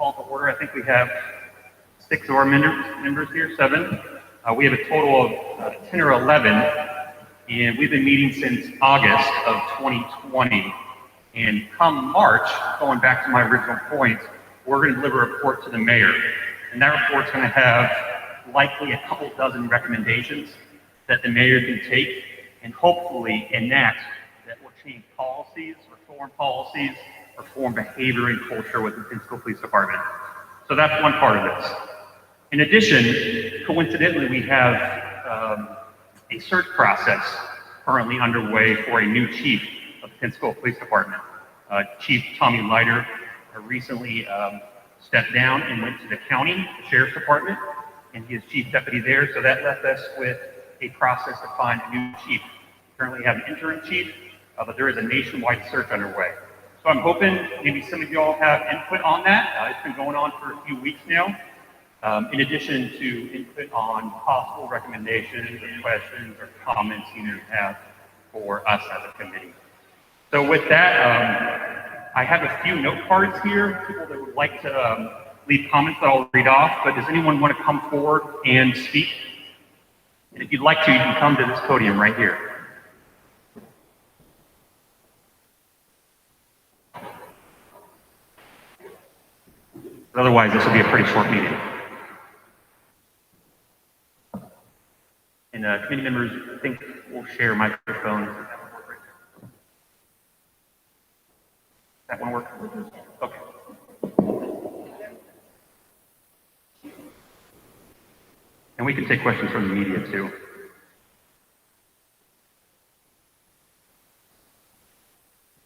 call to order. I think we have 6 of our members here, 7. We have a total of 10 or 11, and we've been meeting since August of 2020. And come March, going back to my original point, we're going to deliver a report to the mayor. And that report's going to have likely a couple dozen recommendations that the mayor can take and hopefully enact that will change policies, reform policies, reform behavior and culture within the Pensacola Police Department. So that's one part of this. In addition, coincidentally, we have a search process currently underway for a new chief of the Pensacola Police Department. Chief Tommy Leiter recently stepped down and went to the county, the sheriff's department, and he is chief deputy there. So that left us with a process to find a new chief. Currently have an interim chief, but there is a nationwide search underway. So I'm hoping maybe some of you all have input on that. It's been going on for a few weeks now. In addition to input on possible recommendations or questions or comments you may have for us as a committee. So with that, I have a few note cards here, people that would like to leave comments that I'll read off, but does anyone want to come forward and speak? And if you'd like to, you can come to this podium right here. But otherwise, this will be a pretty short meeting. And committee members, I think we'll share microphones. That one work? Okay. And we can take questions from the media too.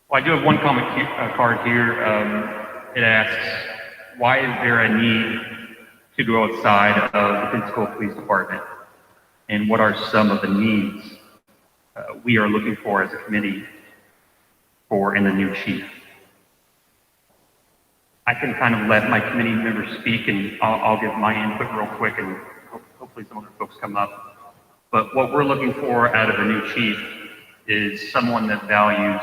Well, I do have one comment card here. It asks, why is there a need to go outside of the Pensacola Police Department? And what are some of the needs we are looking for as a committee for in the new chief? I can kind of let my committee members speak, and I'll give my input real quick, and hopefully some other folks come up. But what we're looking for out of a new chief is someone that values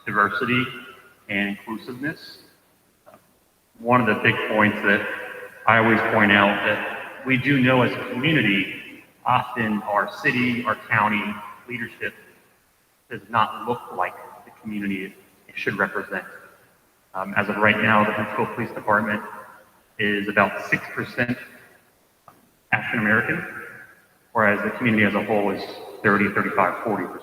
diversity and inclusiveness. One of the big points that I always point out that we do know as a community, often our city, our county leadership does not look like the community it should represent. As of right now, the Pensacola Police Department is about 6% African American, whereas the community as a whole is 30, 35, 40%.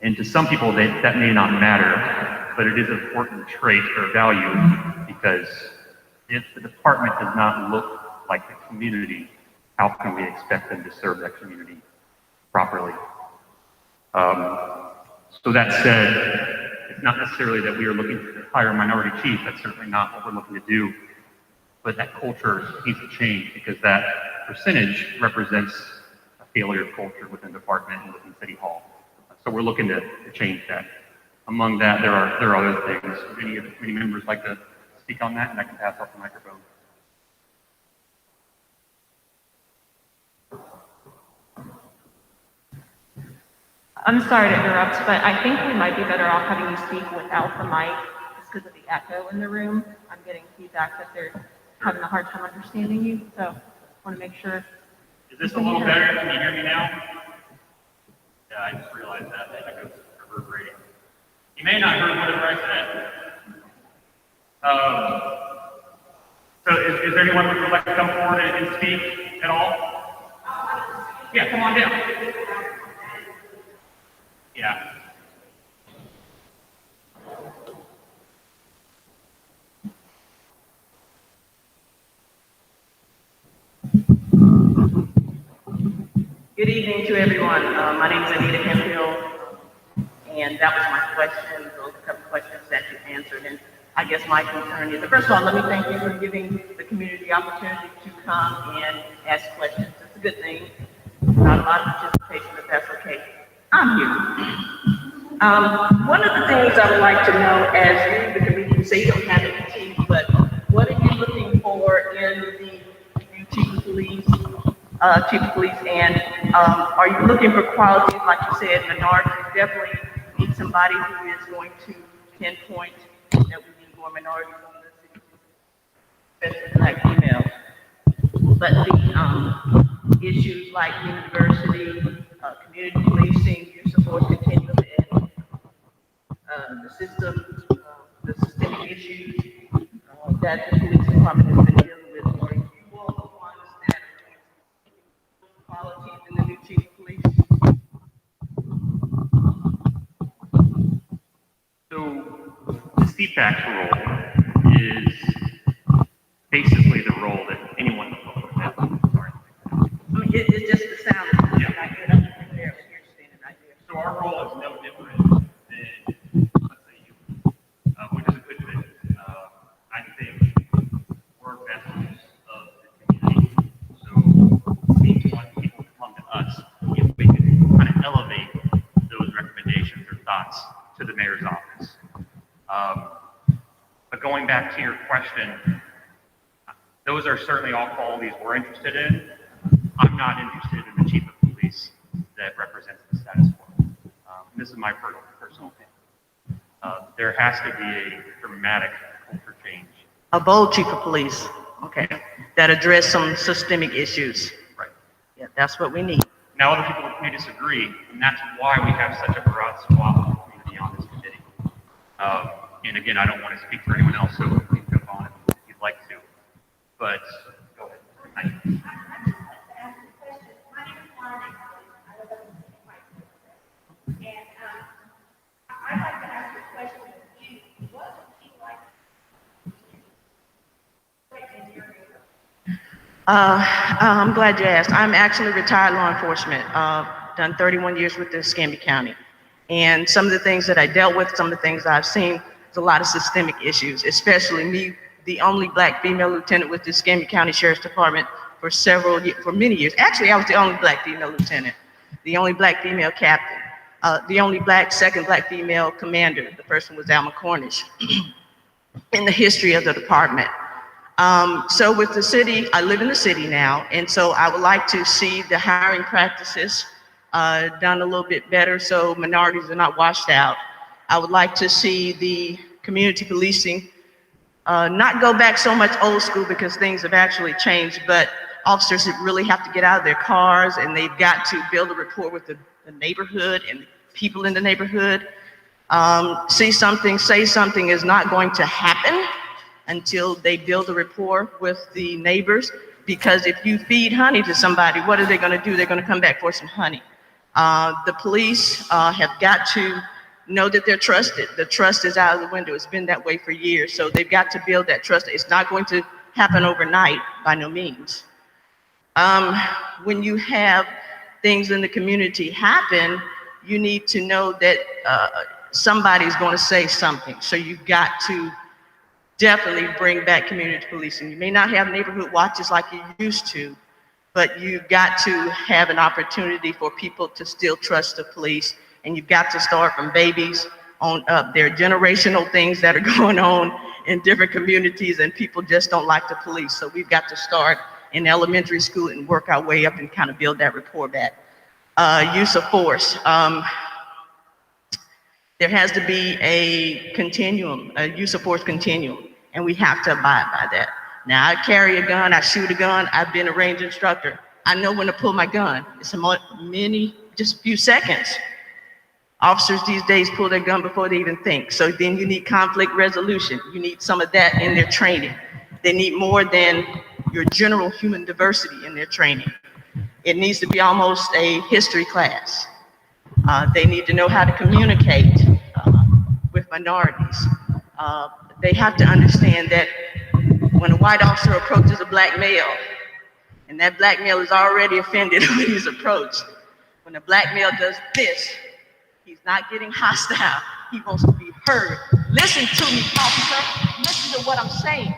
And to some people, that may not matter, but it is an important trait or value, because if the department does not look like the community, how can we expect them to serve that community properly? So that said, it's not necessarily that we are looking to hire a minority chief. That's certainly not what we're looking to do. But that culture needs to change, because that percentage represents a failure of culture within the department and within City Hall. So we're looking to change that. Among that, there are other things. Would any of the committee members like to speak on that? And I can pass off the microphone. I'm sorry to interrupt, but I think we might be better off having you speak without the mic, just because of the echo in the room. I'm getting feedback that they're having a hard time understanding you, so I want to make sure. Is this a little better? Can you hear me now? Yeah, I just realized that echo's reverberating. You may not have heard whatever I said. So is there anyone who would like to come forward and speak at all? Yeah, come on down. Yeah. Good evening to everyone. My name is Anita Hemphill, and that was my question. Those are a couple questions that you answered. And I guess my concern is, first of all, let me thank you for giving the community the opportunity to come and ask questions. It's a good thing. Not a lot of participation, but that's okay. I'm here. One of the things I would like to know, as you, the committee, you say you don't have any chief, but what are you looking for in the new chief of police? And are you looking for qualities, like you said, minority? You definitely need somebody who is going to pinpoint that we need more minorities on the city especially Black females. But the issues like university, community policing, youth support continuum, and the system, the systemic issues that the police department has been dealing with. Are you all the ones that are qualities in the new chief of police? So the CPAC's role is basically the role that anyone in the public would have. Sorry. I mean, it's just the sound. Yeah. I get up there, you're standing right there. So our role is no different than, let's say, you, which is a good thing. I think we're vessels of the community. So we want people to come to us if we can kind of elevate those recommendations or thoughts to the mayor's office. But going back to your question, those are certainly all qualities we're interested in. I'm not interested in the chief of police that represents the status quo. This is my personal opinion. There has to be a dramatic culture change. A bold chief of police, okay, that address some systemic issues. Right. Yeah, that's what we need. Now, other people may disagree, and that's why we have such a broad swath of the community on this committee. And again, I don't want to speak for anyone else, so please jump on if you'd like to. But go ahead. Thank you. I'd like to ask a question of you. What would you like in your I'm glad you asked. I'm actually retired law enforcement, done 31 years with the Escambia County. And some of the things that I dealt with, some of the things I've seen, there's a lot of systemic issues, especially me, the only Black female lieutenant with the Escambia County Sheriff's Department for many years. Actually, I was the only Black female lieutenant, the only Black female captain, the only second Black female commander. The first one was Alma Cornish in the history of the department. So with the city, I live in the city now, and so I would like to see the hiring practices done a little bit better so minorities are not washed out. I would like to see the community policing not go back so much old school because things have actually changed, but officers really have to get out of their cars and they've got to build a rapport with the neighborhood and people in the neighborhood. See something, say something is not going to happen until they build a rapport with the neighbors, because if you feed honey to somebody, what are they going to do? They're going to come back for some honey. The police have got to know that they're trusted. The trust is out of the window. It's been that way for years. So they've got to build that trust. It's not going to happen overnight, by no means. When you have things in the community happen, you need to know that somebody's going to say something. So you've got to definitely bring back community policing. You may not have neighborhood watches like you used to, but you've got to have an opportunity for people to still trust the police. And you've got to start from babies on up. There are generational things that are going on in different communities, and people just don't like the police. So we've got to start in elementary school and work our way up and kind of build that rapport back. Use of force. There has to be a continuum, a use of force continuum, and we have to abide by that. Now, I carry a gun, I shoot a gun, I've been a range instructor. I know when to pull my gun. It's just a few seconds. Officers these days pull their gun before they even think. So then you need conflict resolution. You need some of that in their training. They need more than your general human diversity in their training. It needs to be almost a history class. They need to know how to communicate with minorities. They have to understand that when a white officer approaches a Black male, and that Black male is already offended when he's approached, when a Black male does this, he's not getting hostile. He wants to be heard. Listen to me, officer. Listen to what I'm saying.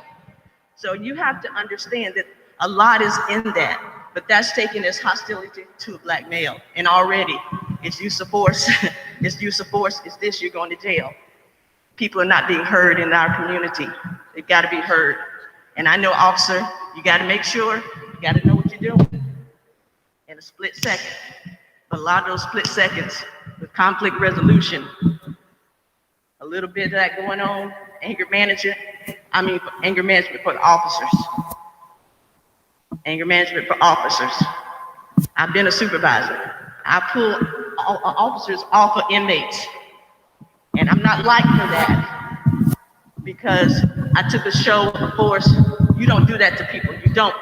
So you have to understand that a lot is in that, but that's taken as hostility to a Black male. And already it's use of force. It's use of force. It's this, you're going to jail. People are not being heard in our community. They've got to be heard. And I know, officer, you got to make sure, you got to know what you're doing in a split second. But a lot of those split seconds with conflict resolution, a little bit of that going on, anger management. Anger management for the officers. Anger management for officers. I've been a supervisor. I pull officers off of inmates. And I'm not liked for that because I took a show of force. You don't do that to people. You don't.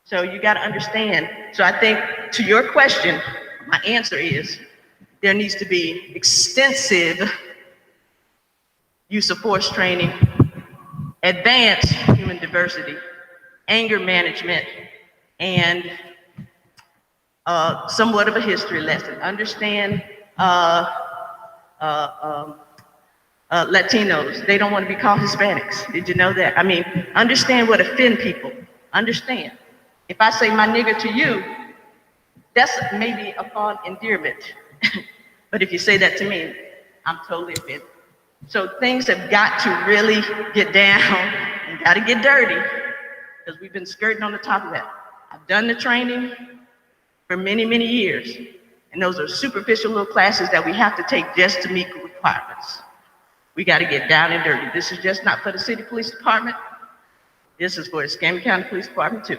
So you got to understand. So I think to your question, my answer is there needs to be extensive use of force training, advanced human diversity, anger management, and somewhat of a history lesson. Understand Latinos, they don't want to be called Hispanics. Did you know that? Understand what offend people. Understand. If I say my nigger to you, that's maybe a fond endearment. But if you say that to me, I'm totally offended. So things have got to really get down and got to get dirty because we've been skirting on the top of that. I've done the training for many, many years. And those are superficial little classes that we have to take just to meet the requirements. We got to get down and dirty. This is just not for the city police department. This is for the Escambia County Police Department too.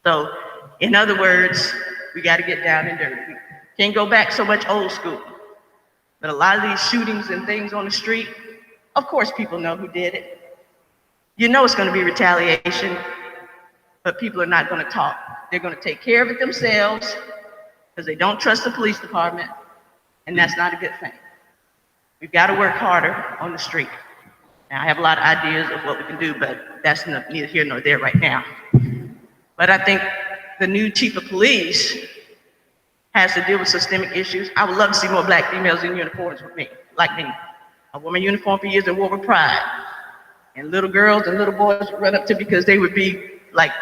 So, in other words, we got to get down and dirty. We can't go back so much old school. But a lot of these shootings and things on the street, of course people know who did it. You know it's going to be retaliation, but people are not going to talk. They're going to take care of it themselves because they don't trust the police department, and that's not a good thing. We've got to work harder on the street. Now, I have a lot of ideas of what we can do, but that's neither here nor there right now. But I think the new chief of police has to deal with systemic issues. I would love to see more black females in uniforms with me, like me. I wore my uniform for years and wore with pride. And little girls and little boys would run up to me because they would be like,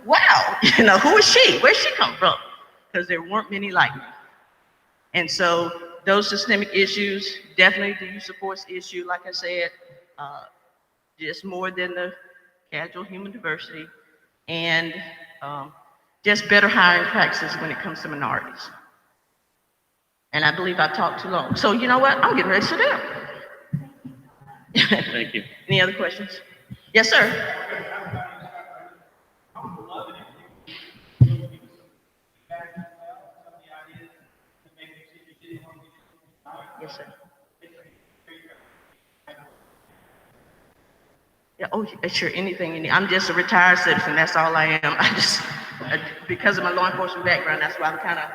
wow, who is she? Where's she come from? Because there weren't many like me. And so those systemic issues, definitely the use of force issue, like I said, just more than the casual human diversity, and just better hiring practices when it comes to minorities. And I believe I talked too long. So you know what? I'm getting ready to sit down. Thank you. Any other questions? Yes, sir. Yes, sir. Yeah, oh, sure, anything you need. I'm just a retired citizen, that's all I am. Because of my law enforcement background, that's why I'm kind of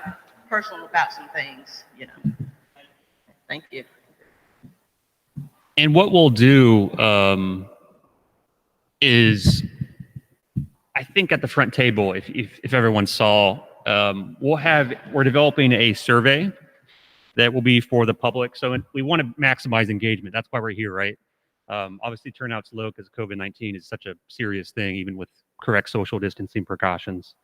personal about some things, Thank you. And what we'll do is, I think at the front table, if everyone saw, we're developing a survey that will be for the public. So we want to maximize engagement. That's why we're here, right? Obviously, turnout's low because COVID-19 is such a serious thing, even with correct social distancing precautions.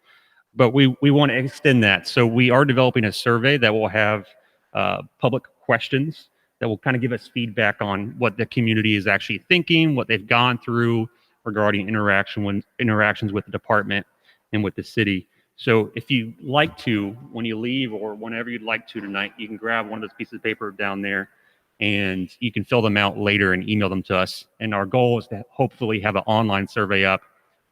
But we want to extend that. So we are developing a survey that will have public questions that will kind of give us feedback on what the community is actually thinking, what they've gone through regarding interactions with the department and with the city. So if you'd like to, when you leave or whenever you'd like to tonight, you can grab one of those pieces of paper down there and you can fill them out later and email them to us. And our goal is to hopefully have an online survey up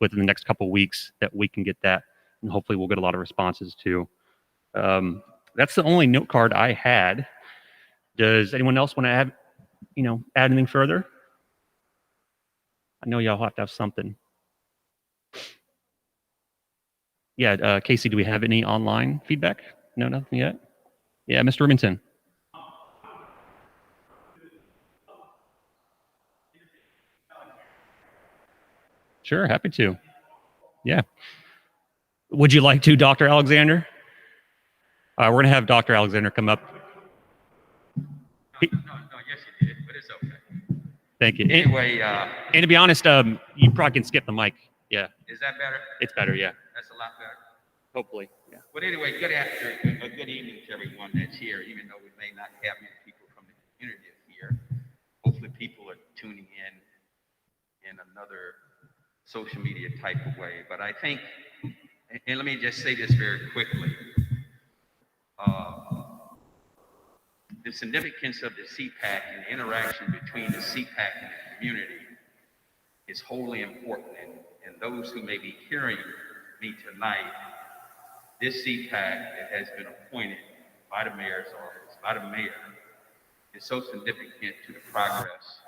within the next couple of weeks that we can get that. And hopefully we'll get a lot of responses too. That's the only note card I had. Does anyone else want to add anything further? I know y'all have to have something. Yeah, Casey, do we have any online feedback? No, nothing yet? Yeah, Mr. Remington. Sure, happy to. Yeah. Would you like to, Dr. Alexander? We're going to have Dr. Alexander come up. No, yes you did, but it's okay. Thank you. Anyway, And to be honest, you probably can skip the mic. Yeah, is that better? it's better, yeah. That's a lot better. Hopefully, yeah. But anyway, good evening to everyone that's here, even though we may not have many people from the community here. Hopefully people are tuning in another social media type of way. But I think, and let me just say this very quickly. the significance of the CPAC and the interaction between the CPAC and the community is wholly important. And those who may be hearing me tonight, this CPAC that has been appointed by the mayor's office, by the mayor, is so significant to the progress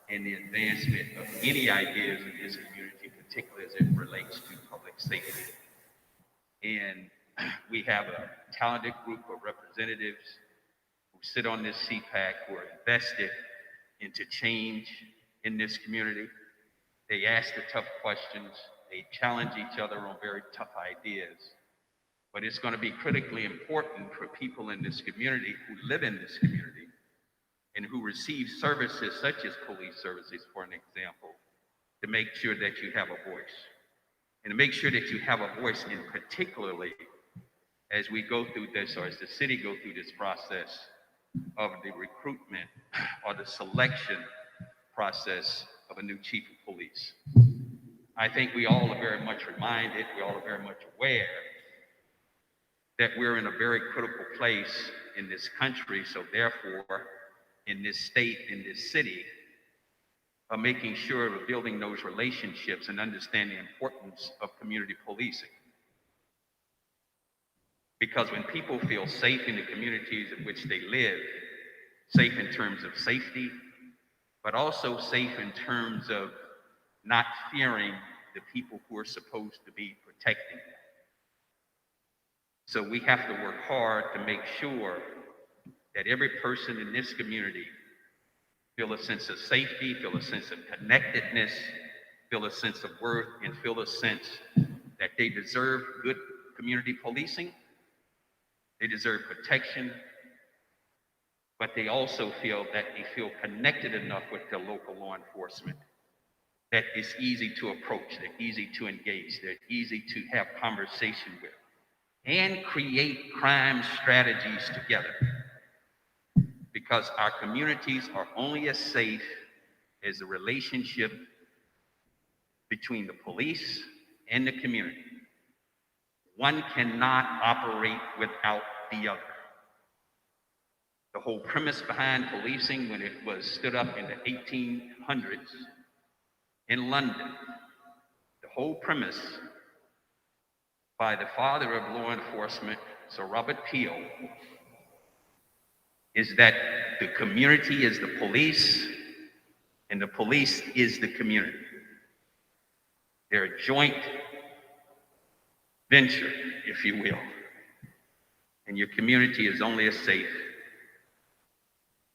and the advancement of any ideas in this community, particularly as it relates to public safety. And we have a talented group of representatives who sit on this CPAC who are invested into change in this community. They ask the tough questions. They challenge each other on very tough ideas. But it's going to be critically important for people in this community who live in this community and who receive services such as police services, for an example, to make sure that you have a voice. And to make sure that you have a voice in particularly as we go through this, or as the city go through this process of the recruitment or the selection process of a new chief of police. I think we all are very much reminded, we all are very much aware that we're in a very critical place in this country. So therefore, in this state, in this city, of making sure of building those relationships and understanding the importance of community policing. Because when people feel safe in the communities in which they live, safe in terms of safety, but also safe in terms of not fearing the people who are supposed to be protecting them. So we have to work hard to make sure that every person in this community feel a sense of safety, feel a sense of connectedness, feel a sense of worth, and feel a sense that they deserve good community policing, they deserve protection, but they also feel that they feel connected enough with their local law enforcement that it's easy to approach, they're easy to engage, they're easy to have conversation with, and create crime strategies together. Because our communities are only as safe as the relationship between the police and the community. One cannot operate without the other. The whole premise behind policing, when it was stood up in the 1800s in London, the whole premise by the father of law enforcement, Sir Robert Peel, is that the community is the police and the police is the community. They're a joint venture, if you will. And your community is only as safe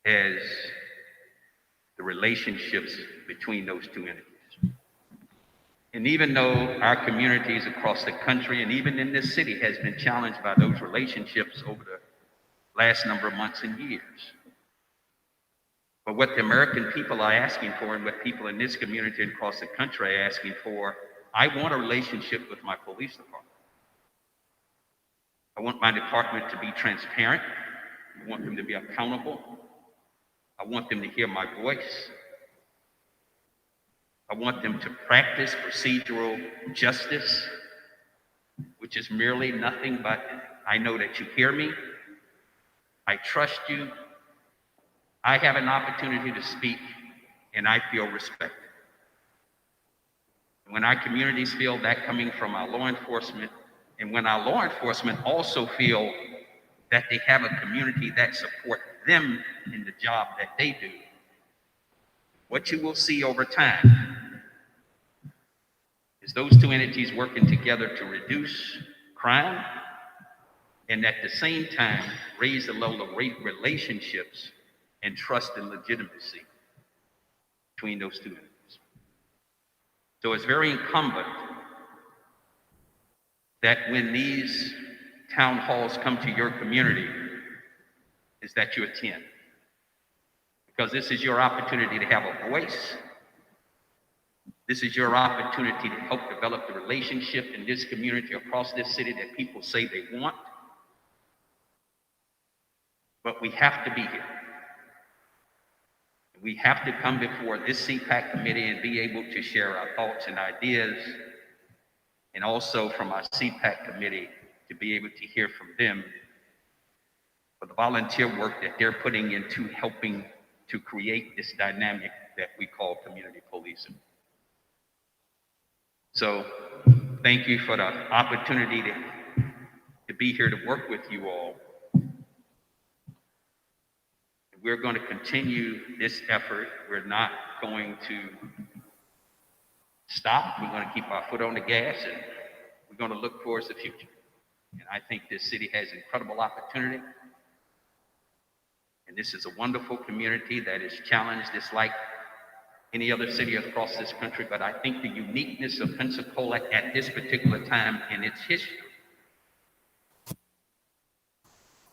as the relationships between those two entities. And even though our communities across the country and even in this city has been challenged by those relationships over the last number of months and years, but what the American people are asking for and what people in this community and across the country are asking for, I want a relationship with my police department. I want my department to be transparent. I want them to be accountable. I want them to hear my voice. I want them to practice procedural justice, which is merely nothing but, I know that you hear me. I trust you. I have an opportunity to speak, and I feel respected. When our communities feel that coming from our law enforcement, and when our law enforcement also feel that they have a community that supports them in the job that they do, what you will see over time is those two entities working together to reduce crime and at the same time raise the level of relationships and trust and legitimacy between those two entities. So it's very incumbent that when these town halls come to your community, is that you attend. Because this is your opportunity to have a voice. This is your opportunity to help develop the relationship in this community across this city that people say they want. But we have to be here. We have to come before this CPAC committee and be able to share our thoughts and ideas, and also from our CPAC committee to be able to hear from them for the volunteer work that they're putting into helping to create this dynamic that we call community policing. So thank you for the opportunity to be here to work with you all. We're going to continue this effort. We're not going to stop. We're going to keep our foot on the gas, and we're going to look towards the future. And I think this city has incredible opportunity. And this is a wonderful community that is challenged just like any other city across this country. But I think the uniqueness of Pensacola at this particular time in its history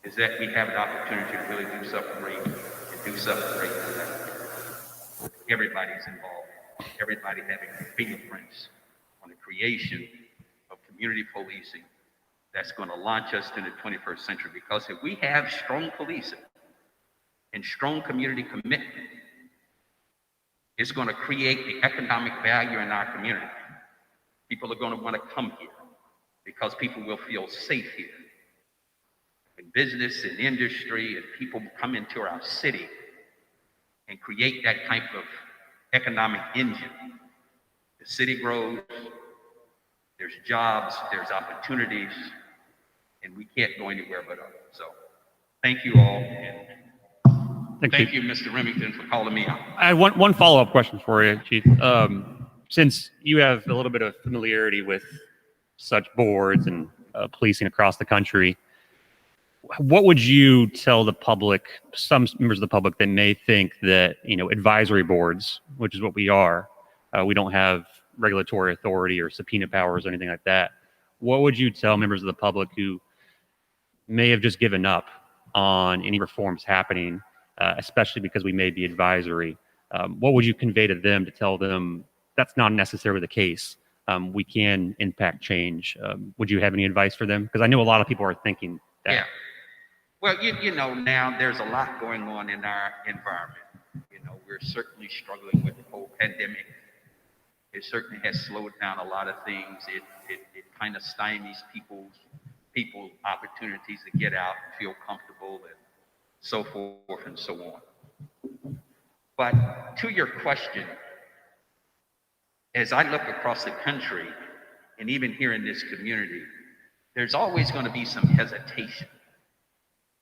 is that we have an opportunity to really do something great and do something great together. Everybody's involved, everybody having fingerprints on the creation of community policing that's going to launch us to the 21st century. Because if we have strong policing and strong community commitment, it's going to create the economic value in our community. People are going to want to come here because people will feel safe here. In business and industry, and people come into our city and create that type of economic engine, the city grows, there's jobs, there's opportunities, and we can't go anywhere but up. So thank you all, and thank you, Mr. Remington, for calling me out. I have one follow-up question for you, Chief. Since you have a little bit of familiarity with such boards and policing across the country, what would you tell the public, some members of the public that may think that, advisory boards, which is what we are, we don't have regulatory authority or subpoena powers or anything like that. What would you tell members of the public who may have just given up on any reforms happening, especially because we may be advisory? What would you convey to them to tell them that's not necessarily the case? We can impact change. Would you have any advice for them? Because I know a lot of people are thinking that. Yeah. Well, now there's a lot going on in our environment. We're certainly struggling with the whole pandemic. It certainly has slowed down a lot of things. It kind of stymies people's opportunities to get out and feel comfortable and so forth and so on. But to your question, as I look across the country and even here in this community, there's always going to be some hesitation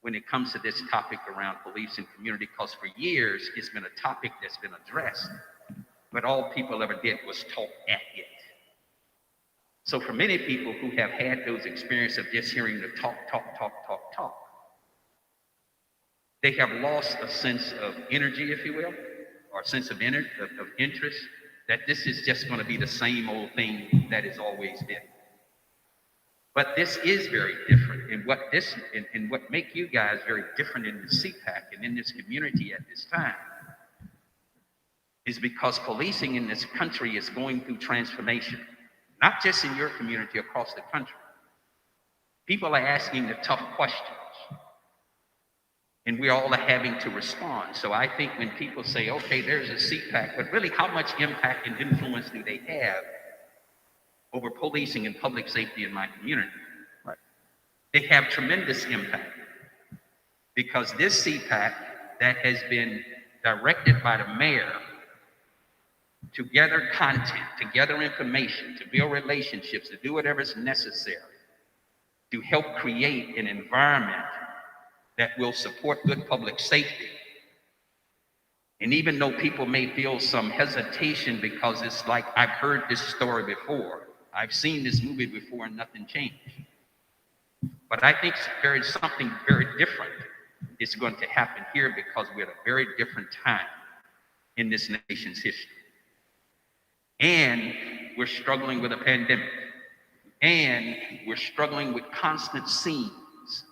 when it comes to this topic around police and community, because for years it's been a topic that's been addressed, but all people ever did was talk at it. So for many people who have had those experiences of just hearing the talk, they have lost a sense of energy, if you will, or a sense of interest, that this is just going to be the same old thing that it's always been. But this is very different, and what make you guys very different in the CPAC and in this community at this time is because policing in this country is going through transformation, not just in your community, across the country. People are asking the tough questions, and we all are having to respond. So I think when people say, okay, there's a CPAC, but really how much impact and influence do they have over policing and public safety in my community? Right. They have tremendous impact, because this CPAC that has been directed by the mayor to gather content, to gather information, to build relationships, to do whatever is necessary to help create an environment that will support good public safety. And even though people may feel some hesitation because it's like, I've heard this story before, I've seen this movie before and nothing changed. But I think there is something very different is going to happen here, because we're at a very different time in this nation's history. And we're struggling with a pandemic. And we're struggling with constant scenes,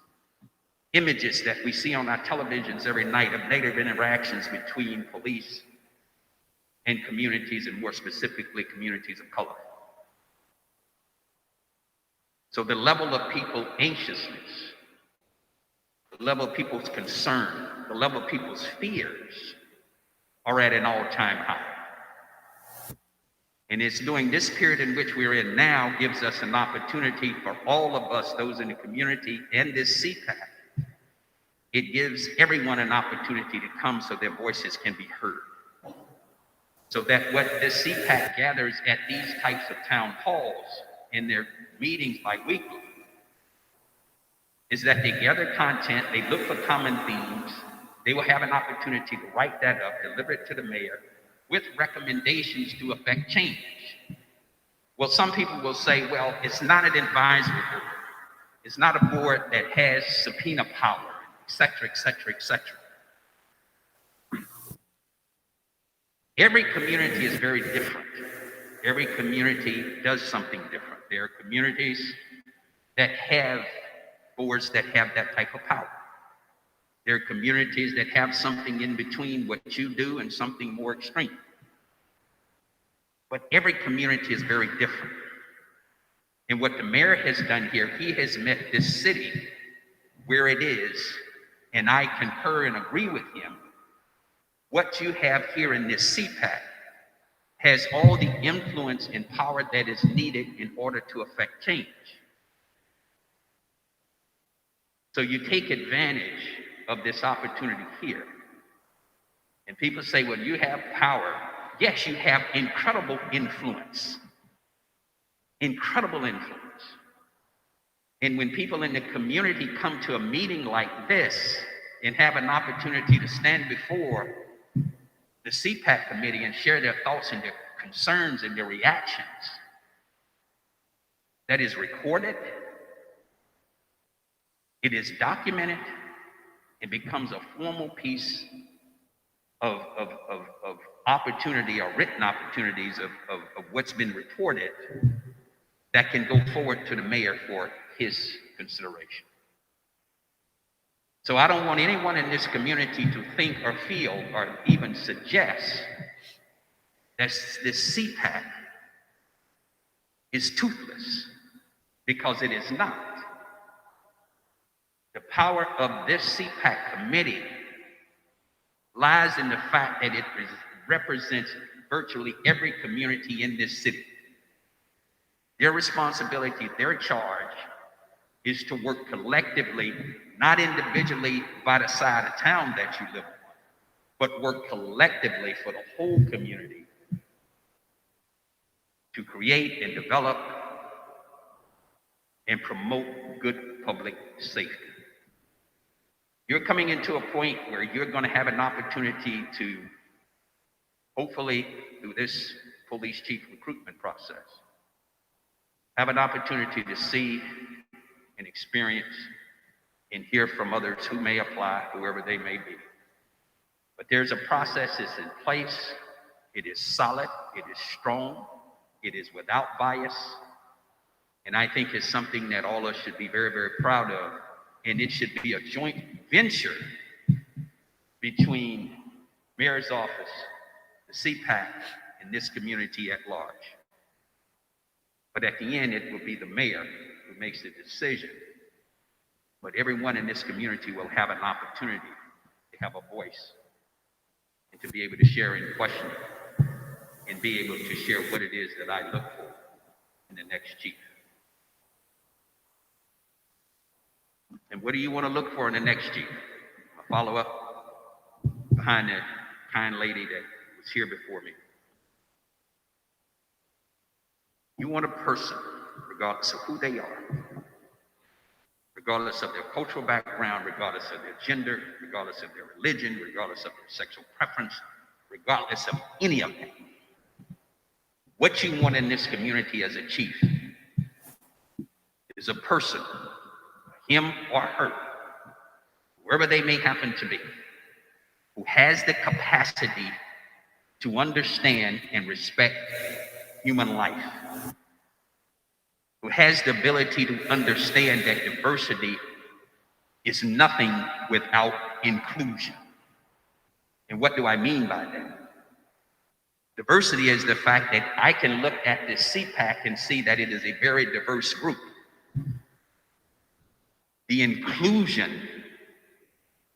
images that we see on our televisions every night of negative interactions between police and communities, and more specifically, communities of color. So the level of people's anxiousness, the level of people's concern, the level of people's fears are at an all-time high. And it's during this period in which we're in now gives us an opportunity for all of us, those in the community and this CPAC, it gives everyone an opportunity to come so their voices can be heard. So that what the CPAC gathers at these types of town halls in their meetings bi-weekly is that they gather content, they look for common themes, they will have an opportunity to write that up, deliver it to the mayor with recommendations to affect change. Well, some people will say, well, it's not an advisory board. It's not a board that has subpoena power, et cetera, et cetera, et cetera. Every community is very different. Every community does something different. There are communities that have boards that have that type of power. There are communities that have something in between what you do and something more extreme. But every community is very different. And what the mayor has done here, he has met this city where it is, and I concur and agree with him. What you have here in this CPAC has all the influence and power that is needed in order to affect change. So you take advantage of this opportunity here. And people say, well, you have power. Yes, you have incredible influence. Incredible influence. And when people in the community come to a meeting like this and have an opportunity to stand before the CPAC committee and share their thoughts and their concerns and their reactions, that is recorded, it is documented, it becomes a formal piece of opportunity or written opportunities of what's been reported that can go forward to the mayor for his consideration. So I don't want anyone in this community to think or feel or even suggest that this CPAC is toothless, because it is not. The power of this CPAC committee lies in the fact that it represents virtually every community in this city. Their responsibility, their charge, is to work collectively, not individually by the side of town that you live on, but work collectively for the whole community to create and develop and promote good public safety. You're coming into a point where you're going to have an opportunity to, hopefully through this police chief recruitment process, have an opportunity to see and experience and hear from others who may apply, whoever they may be. But there's a process that's in place. It is solid, it is strong, it is without bias, and I think it's something that all of us should be very, very proud of, and it should be a joint venture between mayor's office, the CPAC, and this community at large. But at the end, it will be the mayor who makes the decision. But everyone in this community will have an opportunity to have a voice and to be able to share and question and be able to share what it is that I look for in the next chief. And what do you want to look for in the next chief? A follow-up behind the kind lady that was here before me. You want a person, regardless of who they are, regardless of their cultural background, regardless of their gender, regardless of their religion, regardless of their sexual preference, regardless of any of that. What you want in this community as a chief is a person, him or her, wherever they may happen to be, who has the capacity to understand and respect human life, who has the ability to understand that diversity is nothing without inclusion. And what do I mean by that? Diversity is the fact that I can look at this CPAC and see that it is a very diverse group. The inclusion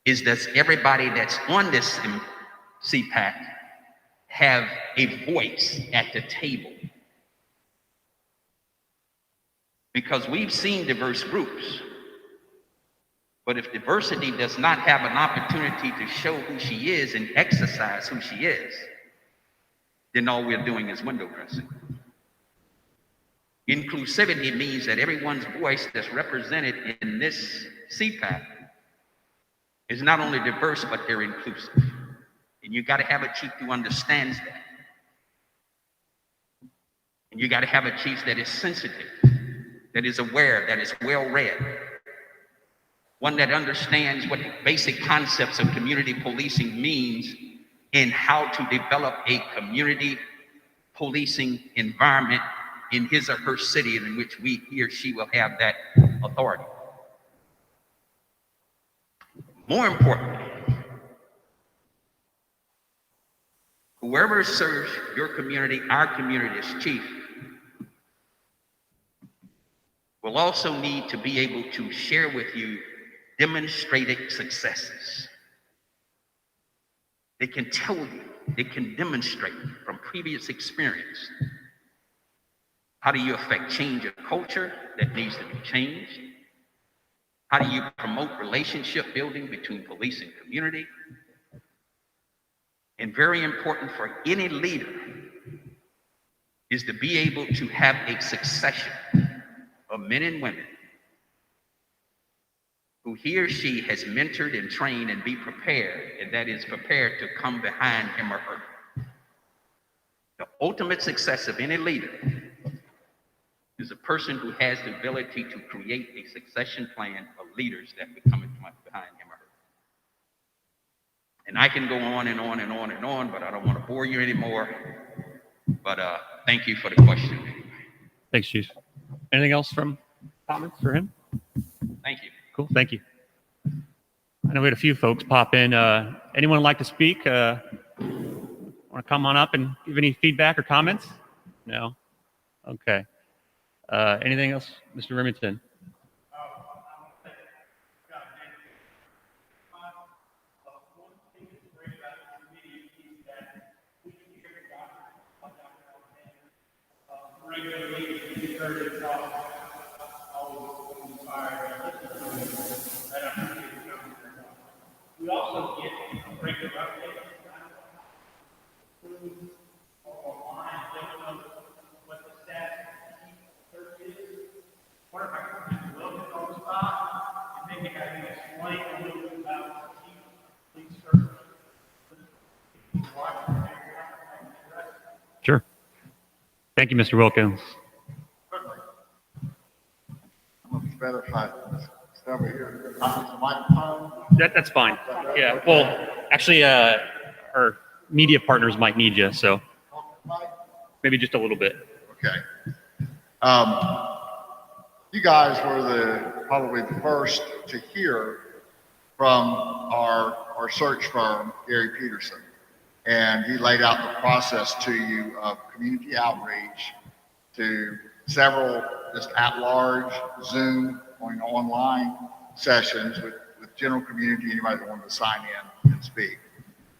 is that everybody that's on this CPAC have a voice at the table. Because we've seen diverse groups, But if diversity does not have an opportunity to show who she is and exercise who she is, then all we're doing is window dressing. Inclusivity means that everyone's voice that's represented in this CPAC is not only diverse, but they're inclusive. And you got to have a chief who understands that. And you got to have a chief that is sensitive, that is aware, that is well-read, one that understands what the basic concepts of community policing means and how to develop a community policing environment in his or her city in which he or she will have that authority. More importantly, whoever serves your community, our community as chief, will also need to be able to share with you demonstrated successes. They can tell you, they can demonstrate from previous experience. How do you affect change of culture that needs to be changed? How do you promote relationship building between police and community? And very important for any leader is to be able to have a succession of men and women who he or she has mentored and trained and be prepared, and that is prepared to come behind him or her. The ultimate success of any leader is a person who has the ability to create a succession plan of leaders that would come behind him or her. And I can go on and on and on and on, but I don't want to bore you anymore. But thank you for the question. Thanks, Chief. Anything else from comments for him? Thank you. Cool, thank you. I know we had a few folks pop in. Anyone like to speak? Want to come on up and give any feedback or comments? No? Okay. Anything else, Mr. Remington? We also get regular updates online. Don't know what the status of the search is. What if I come to look on the spot and maybe have you explain a little bit about the police search? Sure. Thank you, Mr. Wilkins. It's better if I stay over here. The microphone. That's fine. Yeah, well, actually, our media partners might need you, so maybe just a little bit. Okay. You guys were probably the first to hear from our search firm, Gary Peterson. And he laid out the process to you of community outreach to several just at-large Zoom or online sessions with general community, anybody that wanted to sign in and speak.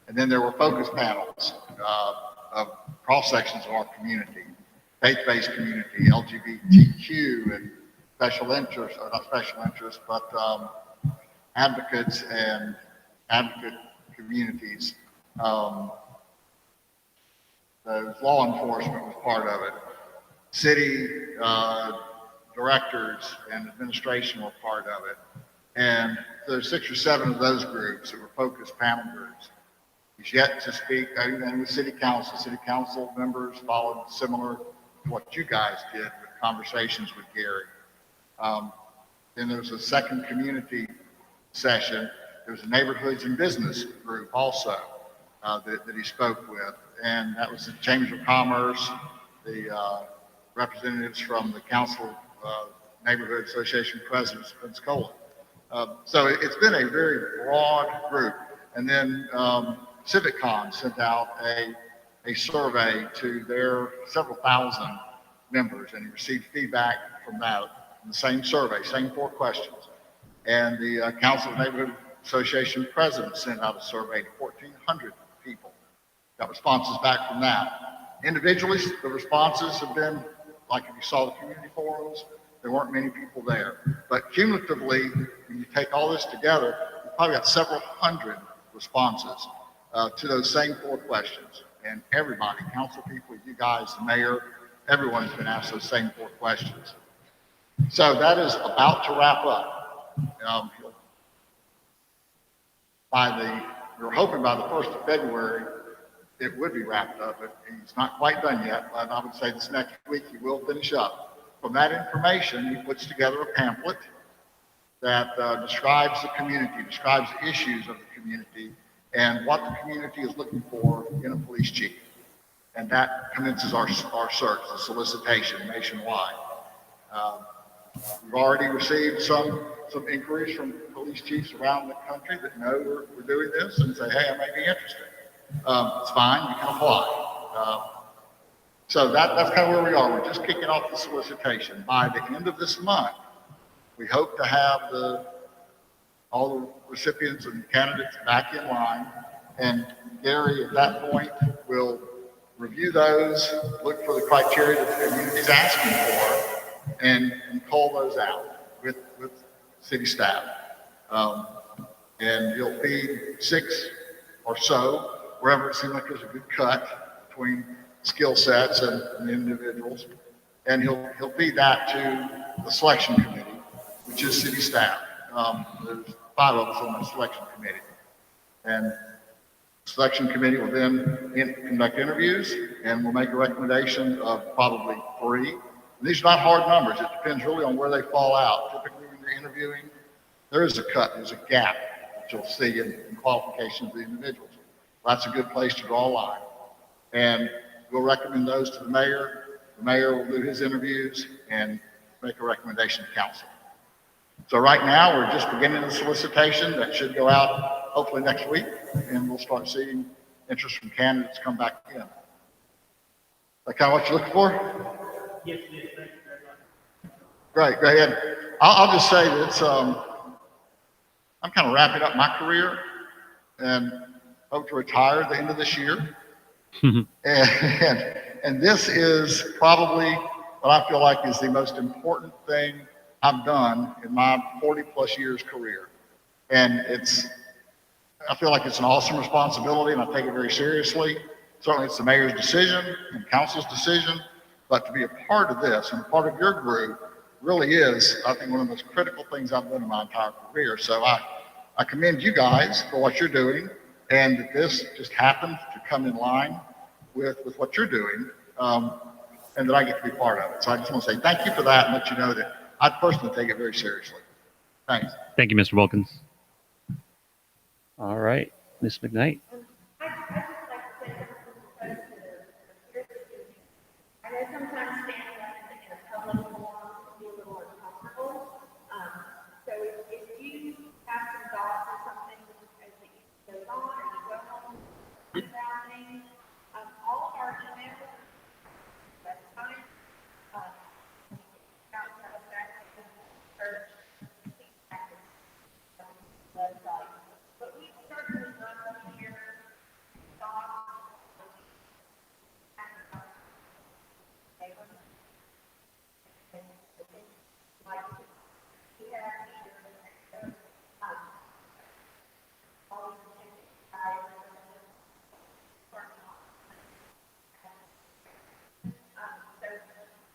And then there were focus panels of cross sections of our community, faith-based community, LGBTQ, and special interests, or not special interests, but advocates and advocate communities. The law enforcement was part of it. City directors and administration were part of it. And there's 6 or 7 of those groups that were focused panel groups. He's yet to speak, and with city council. City council members followed similar to what you guys did with conversations with Gary. Then there was a second community session. There was a neighborhoods and business group also that he spoke with. And that was the Chamber of Commerce, the representatives from the Council of Neighborhood Association Presidents of Pensacola. So it's been a very broad group. And then CivicCon sent out a survey to their several thousand members, and he received feedback from that, from the same survey, same 4 questions. And the Council of Neighborhood Association Presidents sent out a survey to 1,400 people. Got responses back from that. Individually, the responses have been, like if you saw the community forums, there weren't many people there. But cumulatively, when you take all this together, we probably got several hundred responses to those same 4 questions. And everybody, council people, you guys, the mayor, everyone's been asked those same 4 questions. So that is about to wrap up. We were hoping by the 1st of February, it would be wrapped up, but he's not quite done yet. But I would say this next week, he will finish up. From that information, he puts together a pamphlet that describes the community, describes the issues of the community, and what the community is looking for in a police chief. And that commences our search, the solicitation nationwide. We've already received some inquiries from police chiefs around the country that know we're doing this and say, hey, I may be interested. It's fine, you can apply. So that's kind of where we are. We're just kicking off the solicitation. By the end of this month, we hope to have all the recipients and candidates back in line. And Gary, at that point, will review those, look for the criteria that the community is asking for, and call those out with city staff. And he'll feed 6 or so, wherever it seems like there's a good cut between skill sets and the individuals. And he'll feed that to the selection committee, which is city staff. There's 5 of us on the selection committee. And the selection committee will then conduct interviews, and we'll make a recommendation of probably 3. And these are not hard numbers. It depends really on where they fall out. Typically when you're interviewing, there is a cut, there's a gap that you'll see in qualifications of the individuals. That's a good place to draw a line. And we'll recommend those to the mayor. The mayor will do his interviews and make a recommendation to council. So right now, we're just beginning the solicitation. That should go out hopefully next week, and we'll start seeing interest from candidates come back in. That kind of what you're looking for? Yes, it is. Thank you very much. Great, go ahead. I'll just say that I'm kind of wrapping up my career and hope to retire at the end of this year. And this is probably what I feel like is the most important thing I've done in my 40 plus years career. And I feel like it's an awesome responsibility, and I take it very seriously. Certainly it's the mayor's decision and council's decision, but to be a part of this and a part of your group really is, I think, one of the most critical things I've done in my entire career. So I commend you guys for what you're doing, and that this just happened to come in line with what you're doing, and that I get to be part of it. So I just want to say thank you for that and let you know that I personally take it very seriously. Thanks. Thank you, Mr. Wilkins. All right, Ms. McKnight. I just like to say something I know sometimes standing up in a public forum can be a little uncomfortable. So if you have some thoughts or something as the evening goes on, or you go home about things, all of our emails, that's fine. But we certainly love to hear thoughts.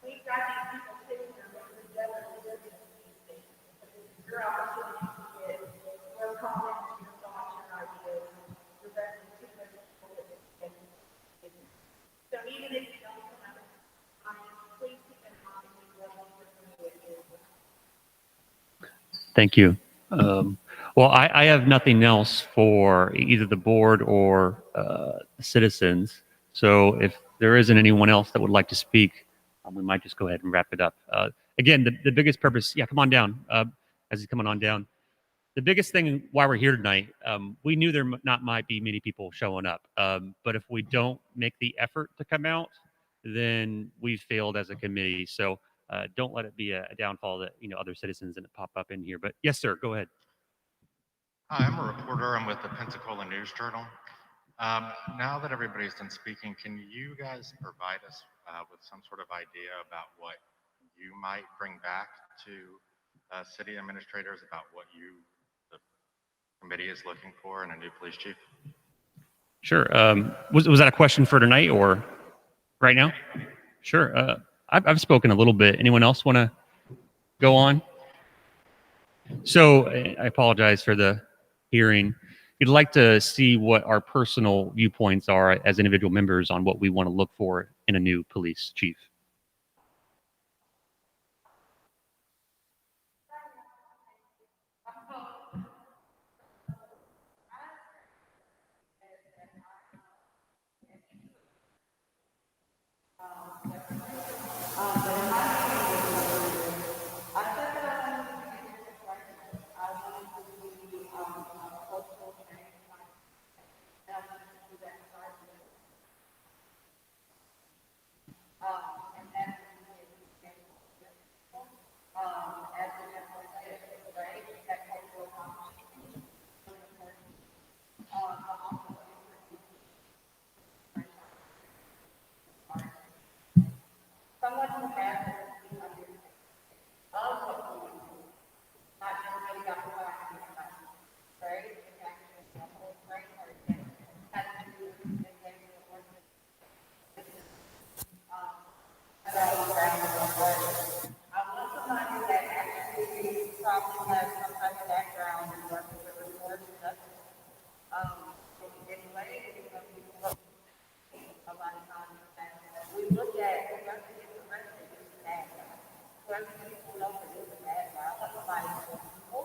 We've got these people sitting here working together to do these things. Your opportunity to get your comments, your thoughts, your ideas directly to those people that make decisions. So even if you don't come up with comments, please keep in mind we love to hear from you. Thank you. Well, I have nothing else for either the board or the citizens. So if there isn't anyone else that would like to speak, we might just go ahead and wrap it up. Again, the biggest purpose, come on down, as he's coming on down. The biggest thing why we're here tonight, we knew there might be many people showing up. But if we don't make the effort to come out, then we've failed as a committee. So don't let it be a downfall that, other citizens didn't pop up in here. But yes, sir, go ahead. Hi, I'm a reporter. I'm with the Pensacola News Journal. Now that everybody's done speaking, can you guys provide us with some sort of idea about what you might bring back to city administrators about what the committee is looking for in a new police chief? Sure. Was that a question for tonight or right now? Sure. I've spoken a little bit. Anyone else want to go on? So I apologize for the hearing. We'd like to see what our personal viewpoints are as individual members on what we want to look for in a new police chief. Someone who has the understanding of what we do, not everybody got the right, right? It's actually a whole framework that has to do with the engagement of workers. I want somebody that actually probably has some type of background in working with reports and justice. Anyway, because a lot of times we look at who else gets arrested is a bad guy. Whoever people know that is a bad guy. I want somebody who's people,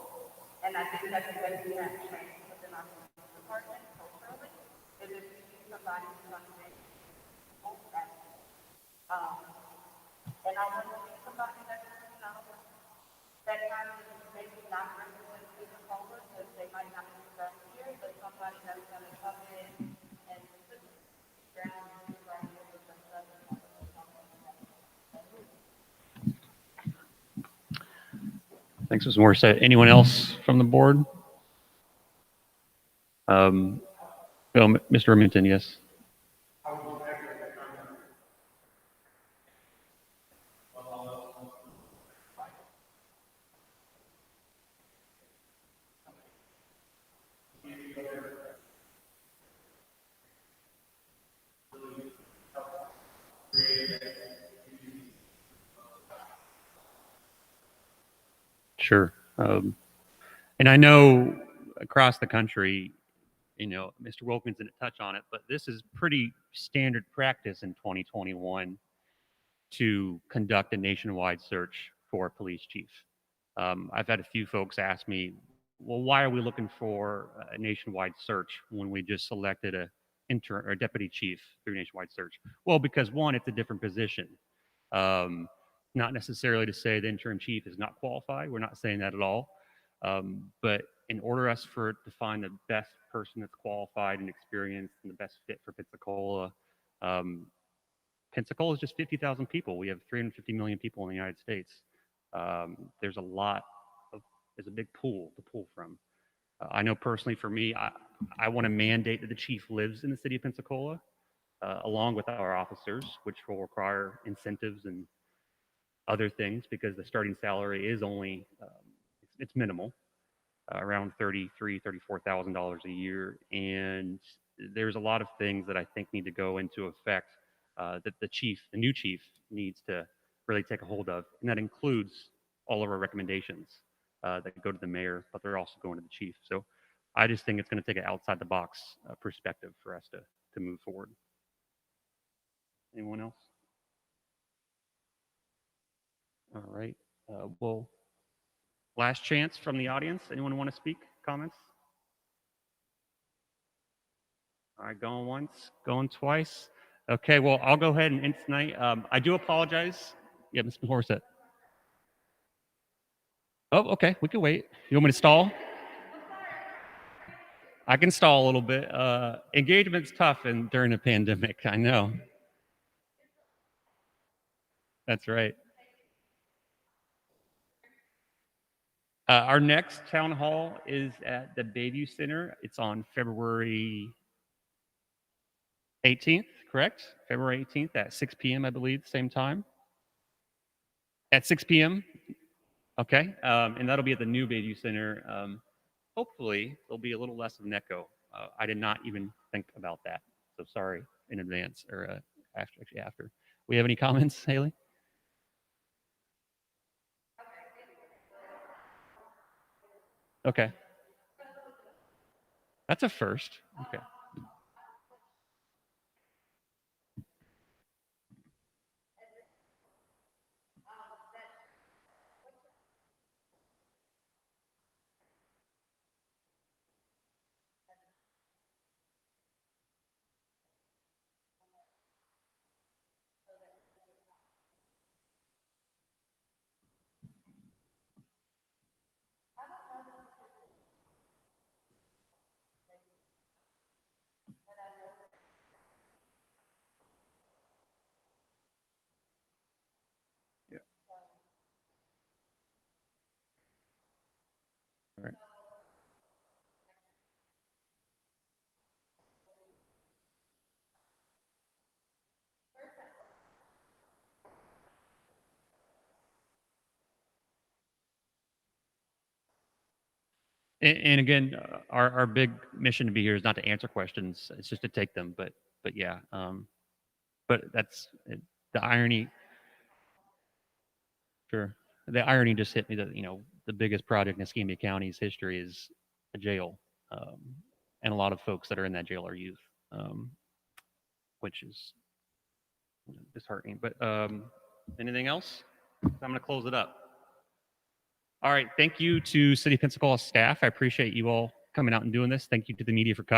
and I think that's the way we have to change within our police department culturally. Is if you see somebody who's understanding people, and I want to see somebody that's that kind of maybe not represent Pensacola, because they might not be from here, but somebody that's going to come in and sit down and do right here with themselves. Thanks, Ms. Morissette. Anyone else from the board? Mr. Remington, yes. Sure. And I know across the country, Mr. Wilkins didn't touch on it, but this is pretty standard practice in 2021 to conduct a nationwide search for a police chief. I've had a few folks ask me, well, why are we looking for a nationwide search when we just selected a intern or a deputy chief through nationwide search? Well, because one, it's a different position. Not necessarily to say the interim chief is not qualified. We're not saying that at all. But in order to find the best person that's qualified and experienced and the best fit for Pensacola, Pensacola is just 50,000 people. We have 350 million people in the United States. There's a big pool to pull from. I know personally for me, I want to mandate that the chief lives in the city of Pensacola, along with our officers, which will require incentives and other things because the starting salary is only, it's minimal, around $34,000 a year. And there's a lot of things that I think need to go into effect that the new chief needs to really take a hold of. And that includes all of our recommendations that go to the mayor, but they're also going to the chief. So I just think it's going to take an outside the box perspective for us to move forward. Anyone else? All right. Well, last chance from the audience. Anyone want to speak? Comments? All right, going once, going twice. Okay, well, I'll go ahead and end tonight. I do apologize. Yeah, Ms. Morissette. Oh, okay, we can wait. You want me to stall? I can stall a little bit. Engagement's tough during a pandemic, I know. That's right. Our next town hall is at the Bayview Center. It's on February 18th, correct? February 18th at 6 p.m., I believe, same time. At 6 p.m. Okay, and that'll be at the new Bayview Center. Hopefully, there'll be a little less of an echo. I did not even think about that, so sorry in advance, or actually after. We have any comments, Haley? Okay, that's a first. Okay. Yeah. All right. And again, our big mission to be here is not to answer questions; it's just to take them. But yeah, but that's the irony. Sure, the irony just hit me that the biggest project in Escambia County's history is a jail, and a lot of folks that are in that jail are youth, which is disheartening. But anything else? I'm going to close it up. All right. Thank you to City of Pensacola staff. I appreciate you all coming out and doing this. Thank you to the media for covering.